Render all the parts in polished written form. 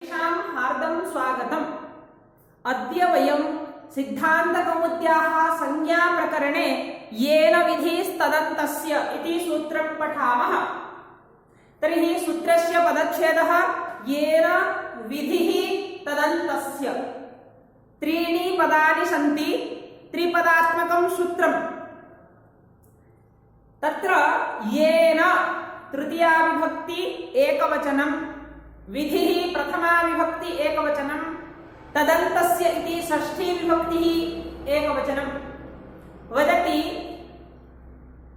हार्दं स्वागतम्। अद्य वयं सिद्धान्तकौमुद्याः संज्ञाप्रकरणे येन विधिस्तदन्तस्य इति सूत्रं पठामः। तर्हि सूत्रस्य पदच्छेदः येन विधिः तदन्तस्य। त्रीणि पदानि सन्ति, त्रिपदात्मकं सूत्रम्। तत्र येन तृतीया विभक्ति एकवचनं, विधिः प्रथमा विभक्ति एकवचनं, तदन्तस्य इति षष्ठी विभक्तिः एकवचनं। वदति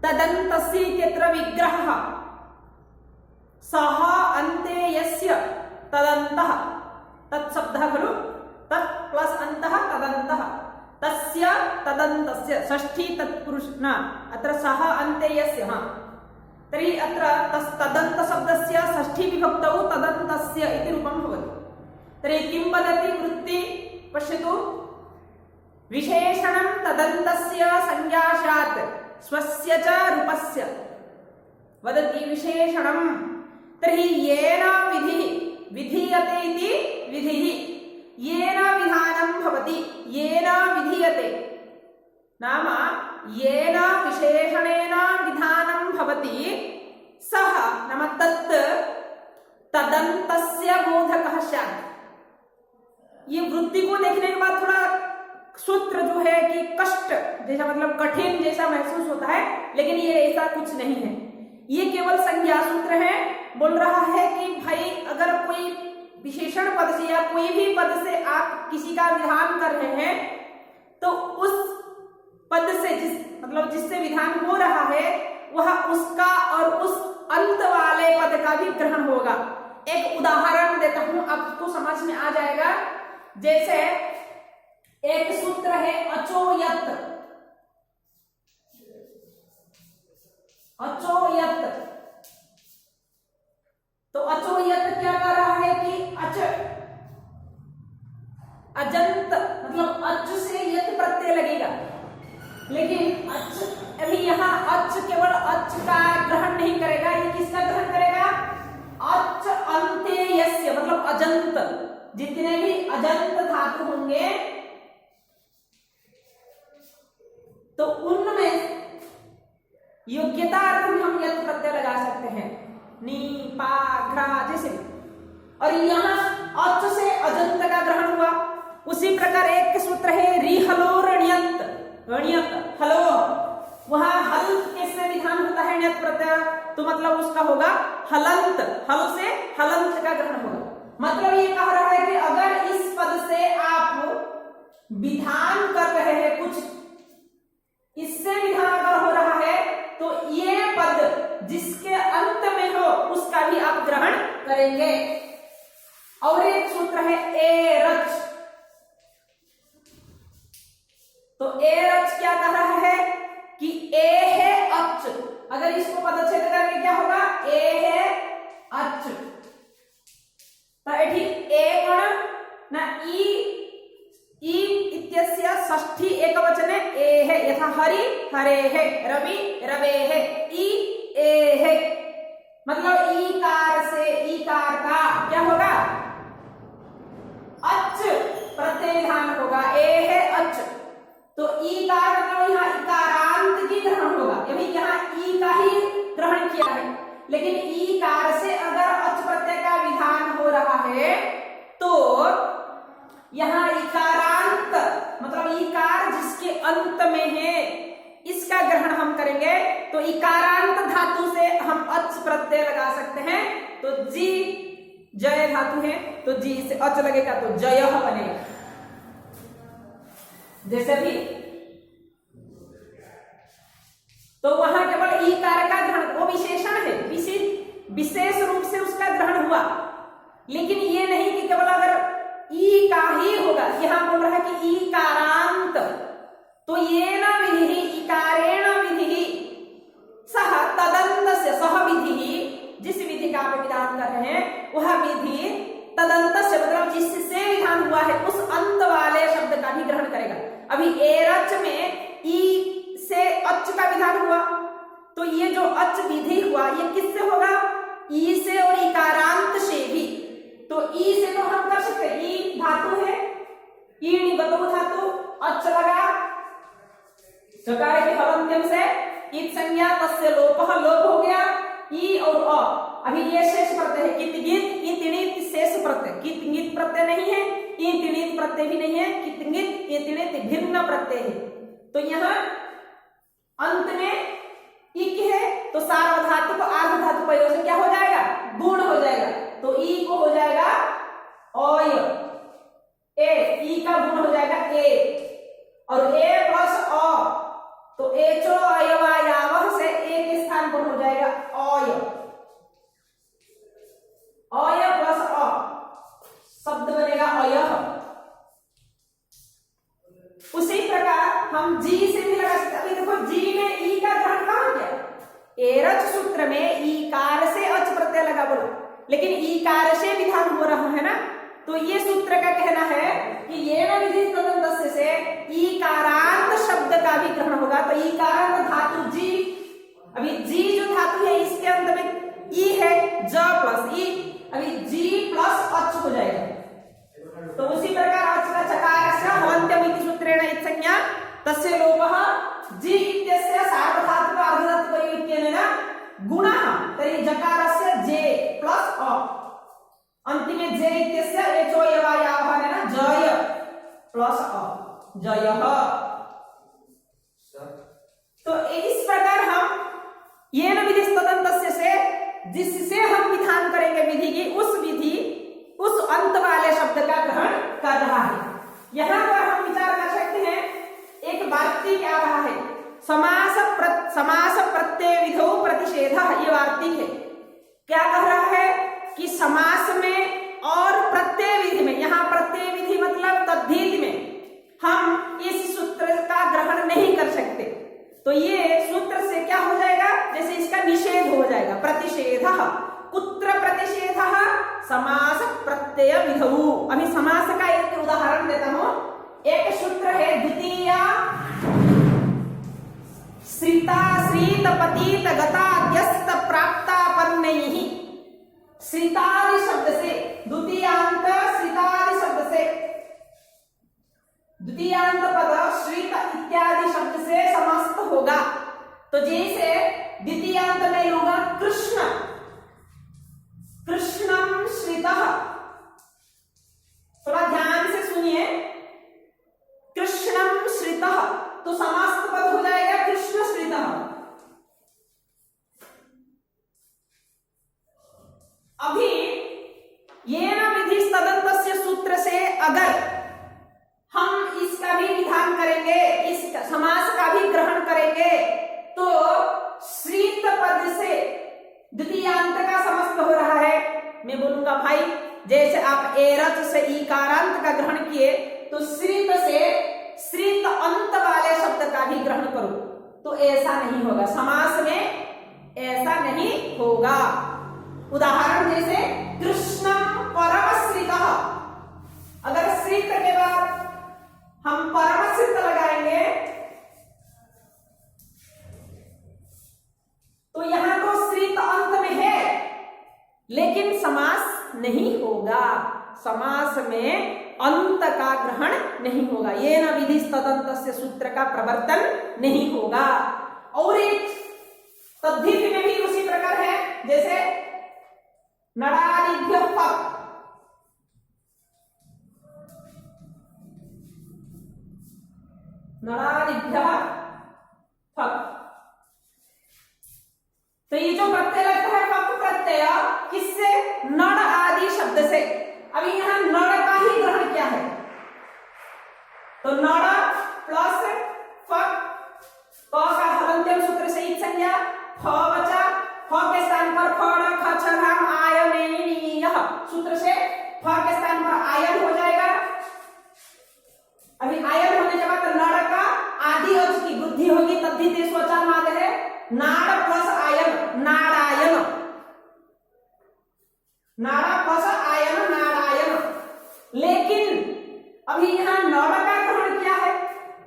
तदन्तस्य इत्यत्र विग्रहः सः अन्ते यस्य तदन्तः, तत्शब्दः खलु, तत् प्लस् अन्तः तदन्तः, तस्य तदन्तस्य षष्ठी तत्पुरुष न, अत्र सः अन्ते यस्य। तर्हि अत्र तदन्त शब्दस्य षष्ठी विभक्तौ तदन्तस्य इति रूपं भवति। तर्हि किं वदति वृत्ति पश्यतु। विशेषणं तदन्तस्य संज्ञाशात् स्वस्य च रूपस्य वदति विशेषणं। तर्हि येन विधिः विधीयते इति विधिः, येन विधानं भवति, येन विधीयते नाम येन विशेषणेन विधानं भवति सः नाम तत् तदन्तस्य बोधकः स्यात्। ये वृत्ति को देखने के बाद थोड़ा सूत्र जो है कि कष्ट जैसा, मतलब कठिन जैसा महसूस होता है, लेकिन ये ऐसा कुछ नहीं है। ये केवल संज्ञा सूत्र है। बोल रहा है कि भाई अगर कोई विशेषण पद से या कोई भी पद से आप किसी का विधान कर रहे हैं तो उस पद से जिससे विधान हो रहा है वह उसका और उस अंत वाले पद का भी ग्रहण होगा। एक उदाहरण देता हूं, आपको समझ में आ जाएगा। जैसे एक सूत्र है अचोयत, अचोयत। तो अचोयत क्या कर रहा है कि अजंत मतलब अच से यत प्रत्यय लगेगा, लेकिन अच अभी यहाँ अच केवल अच का ग्रहण नहीं करेगा। ये किसका ग्रहण करेगा? अच अन्ते यस्य मतलब अजंत, जितने भी अजंत धातु होंगे तो उनमें योग्यतार्थ में हम यत प्रत्यय लगा सकते हैं, नी पा घ्रा जैसे। और यहाँ अच से अजंत का ग्रहण हुआ। उसी प्रकार एक सूत्र है रिहलो रणियत, रणियत हलो, वहां हल कैसे विधान होता है ण्यत प्रत्यय, तो मतलब उसका होगा हलंत, हल से हलंत का ग्रहण होगा। मतलब ये कह रहा है कि अगर इस पद से आप विधान कर रहे हैं कुछ, इससे विधान अगर हो रहा है तो ये पद जिसके अंत में हो उसका भी आप ग्रहण करेंगे। और एक सूत्र है एरच। तो एरच क्या कह रहा है कि ए है अच, अगर इसको पदच्छेद करके क्या होगा? ए है अच। तो एठी ए कोण न ई इत्यस्य षष्ठी एकवचने ए है, यथा हरि हरे है, रवि रवे है, ई ए है। मतलब ईकार से ईकार का क्या होगा? अच प्रत्यय विधान होगा। ए है अच, तो ईकार मतलब यहाँ इकारांत की ग्रहण होगा। यही यहाँ ई का ही ग्रहण किया है, लेकिन ईकार से अगर अच प्रत्यय का विधान हो रहा है तो यहाँ इकारांत मतलब ईकार जिसके अंत में है इसका ग्रहण हम करेंगे। तो इकारांत धातु से हम अच प्रत्यय लगा सकते हैं। तो जी जय धातु है तो जी से अच लगेगा तो जय बनेगा। जैसे भी तो वहां केवल ईकार का ग्रहण, वो विशेषण है, विशेष रूप से उसका ग्रहण हुआ, लेकिन ये नहीं कि केवल अगर ई का ही होगा। यहां बोल रहा है कि ईकारांत, तो ये न विधि इकारेण विधि सह तदन्तस्य, सह विधि जिस विधि का आप विधान कर रहे हैं वह विधि तदन्तस्य मतलब जिससे विधान हुआ है उस अंत वाले शब्द का भी ग्रहण करेगा। अभी एरच में ई से अच का विधान हुआ, तो ये जो अच विधि हुआ ये किससे होगा? ई से और इकारांत से भी। तो ई से तो हम कर सकते हैं, ई धातु है, ईणि गतौ धातु, अच लगा, चकार के हलंत्यम से ईत संज्ञा, तस्य लोपः, लोप हो गया, ई और अ। अभी ये शेष प्रत्यय है, कित गित, ईत णित शेष प्रत्यय, कित गित प्रत्यय नहीं है, ईत णित प्रत्यय भी नहीं है, कित गित ईत णित भिन्न प्रत्यय है। तो यहाँ अंत में इक है, तो सार्वधातुक आर्ध धातु प्रयोग से क्या हो जाएगा, गुण हो जाएगा, तो ई को हो जाएगा अय, ए, ई का गुण हो जाएगा ए, और ए प्लस अ, तो एचो अयवायावः से ए के स्थान पर हो जाएगा अय, अय प्लस अ, शब्द बनेगा अयः। उसी प्रकार हम जी से भी लगा सकते हैं। अभी देखो जी में ई का ग्रहण कहां गया, एरच सूत्र में ईकार से अच प्रत्यय लगा, बोलो, लेकिन ईकार से विधान हो रहा है ना, तो ये सूत्र का कहना है कि ये न विधि तदन्तस्य से ईकारांत शब्द का भी ग्रहण होगा। तो ईकारांत धातु जी, अभी जी जो धातु है इसके अंत में ई है, ज प्लस ई, अभी जी प्लस अच हो जाएगा। तो उसी प्रकार अच का चकारस्य हलन्त्यम इति सूत्रेण इत्संज्ञा तस्य लोपः जी इत्यस्य सार्वधातुक अर्धधातुक इत्यनेन गुणः, तर्हि जकारस्य जे प्लस अ, अंतिमे जे इत्यस्य एचो यवायावः जय प्लस अ, जयः। तो इस प्रकार हम येन विधि तदन्तस्य से जिससे हम विधान करेंगे विधि की, उस विधि उस अंत वाले शब्द का ग्रहण कर रहा है। यहां पर हम विचार कर सकते हैं, एक वार्तिक क्या रहा है, समास प्रत्यय विधौ प्रतिषेधः, ये वार्तिक है। क्या कह रहा है कि समास में और प्रत्यय विधि में, यहां प्रत्यय विधि मतलब तद्धित में हम इस सूत्र का ग्रहण नहीं कर सकते। तो ये सूत्र से क्या हो जाएगा, जैसे इसका निषेध हो जाएगा, प्रतिषेधः, कुत्र प्रतिषेधः, समास प्रत्यय विधौ। अभी समास का एक उदाहरण देता हूं, एक सूत्र है द्वितीया श्रिता श्रीत पतित गता व्यस्त प्राप्तापन्नैः, श्रितादि शब्द से, द्वितीयांत श्रितादि शब्द से, द्वितीयांत पद श्रित इत्यादि शब्द से समस्त होगा। तो जैसे द्वितीयांत में होगा कृष्ण, कृष्णम श्रितः, थोड़ा ध्यान से सुनिए, कृष्णम श्रितः, तो समस्त पद हो जाएगा कृष्ण श्रितः। अभी येन विधि तदन्तस्य सूत्र से अगर हम इसका भी विधान करेंगे, इस समास का भी ग्रहण करेंगे, तो श्रित पद से द्वितीयांत का समस्त हो रहा है। मैं बोलूंगा भाई, जैसे आप एरच से ईकारांत का ग्रहण किए, तो श्रित से श्रित अंत वाले शब्द का भी ग्रहण करो, तो ऐसा नहीं होगा, समास में ऐसा नहीं होगा। उदाहरण जैसे कृष्णम परमश्रितः, अगर श्रित के बाद हम परमश्रित लगाएंगे तो यहां तो श्रित अंत में है, लेकिन समास नहीं होगा, समास में अंत का ग्रहण नहीं होगा, ये न विधि तदन्तस्य सूत्र का प्रवर्तन नहीं होगा। और एक तद्धित में भी उसी प्रकार है, जैसे नडादिभ्यः फक्, नडादिभ्यः फक्, तो ये जो प्रत्यय लगता है फक् प्रत्यय, किससे, नड़ आदि शब्द से। अभी यहां नड़ का ही ग्रहण किया है, तो नड़ प्लस फक्, क का हलन्त्यम सूत्र से ईट संज्ञा, फ बचा, फ के स्थान पर फड़ ख छ राम आयनेयः सूत्र से फ के स्थान पर आयन हो जाएगा। अभी आयन होने के बाद नड़ का आदि अच की वृद्धि होगी, तद्धित स्वचामाद है, नाड़ प्लस आयन, नारायण, नाड़ा प्लस आयन, नारायण। लेकिन अभी यहां नड़ का ग्रहण किया है,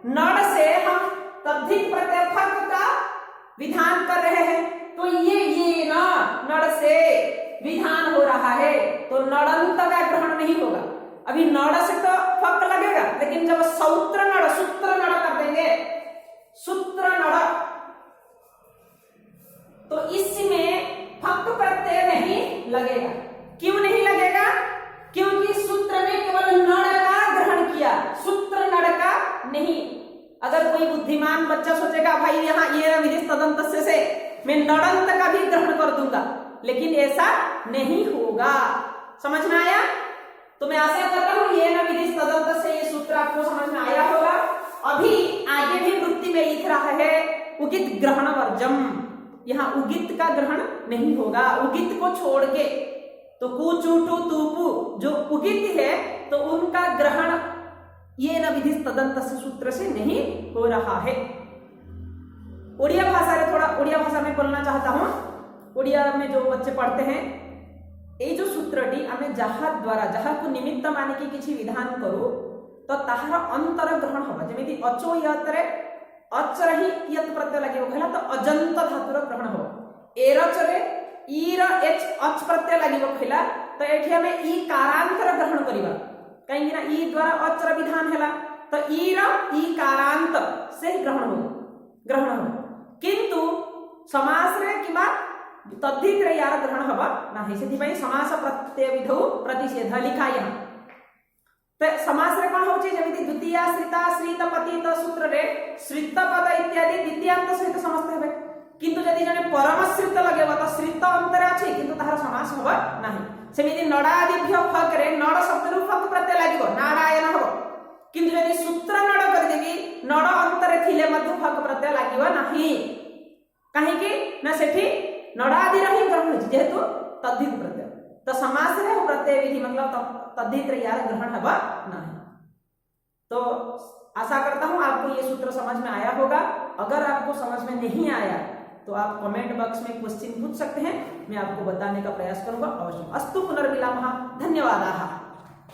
नड़ से हम तद्धित प्रत्यय फक् का विधान कर रहे हैं, तो ये ना नड़ से विधान हो रहा है, तो नड़ंत का का ग्रहण नहीं होगा। अभी नड़ से तो फक लगेगा, लेकिन जब सूत्र नड़ कर देंगे, सूत्र नड़, तो इसमें फक प्रत्यय नहीं लगेगा। क्यों नहीं लगेगा? क्योंकि सूत्र ने केवल नड़ का ग्रहण किया, सूत्र नड़ का नहीं। अगर कोई बुद्धिमान बच्चा सोचेगा भाई यहाँ ये विधि तदंत से मैं नड़ंत का भी ग्रहण कर दूंगा, लेकिन ऐसा नहीं होगा। समझ में आया? तो मैं आशा करता हूं ये न विधि तदंत से ये सूत्र आपको समझ में आया होगा। अभी आगे भी वृत्ति में लिख रहा है उगित ग्रहण वर्जम, यहाँ उगित का ग्रहण नहीं होगा। उगित को छोड़ के तो कु चूटू तूपू जो उगित है तो उनका ग्रहण ये न विधि तदंत सूत्र से नहीं हो रहा है। उड़िया भाषा रे थोड़ा उड़िया भाषा में बोलना चाहता हूं। उड़िया में जो बच्चे पढ़ते हैं ये जो सूत्रटी आमे जहा द्वारा जहा को निमित्त मानिकी किछि विधान करू तो ताहार अंतर ग्रहण होगा। जेमिति अचो यतरे अचरही यत प्रत्यय लागिबो कहला तो अजंत धातुर ग्रहण हो। एरचरे ईर एच अच प्रत्यय लागिबो कहला तो एठी हमें ई कारांतर ग्रहण करिबा, कहीं ना ई द्वारा अचर विधान हैला तो ईर ई कारांत से ग्रहण हो। किंतु समास रे किबा तद्धित रे यार ग्रहण हबा नाही, सेति समास प्रत्यय विधौ प्रतिषेध लिखाय। तो समास रे कोन होची? जेमिति द्वितीय श्रिता श्रित पतित सूत्र रे श्रित पद इत्यादि द्वितीयांत सहित समस्त हेबे, किंतु जदि जने परमश्रित लगेबा तो श्रित अंतरे अछि किंतु ताहार समास हबा नाही। सेमिति नडादिभ्य फक रे नड शब्द रु फक प्रत्यय लागिबो, नारायण हबो, किंतु यदि सूत्र नड कर देबी नड अंतरे थिले मध्य फक प्रत्यय लागिबो नाही। काहे कि ना सेठी नडादि रही ग्रहण होछि जेहेतु तद्धित प्रत्यय। तो समास रे प्रत्यय विधि मतलब तद्धित रे यार ग्रहण हबा नाही। तो आशा करता हूं आपको ये सूत्र समझ में आया होगा। अगर आपको समझ में नहीं आया तो आप कमेंट बॉक्स में क्वेश्चन पूछ सकते हैं, मैं आपको बताने का प्रयास करूंगा अवश्य। अस्तु पुनर्मिलामः, धन्यवादाः।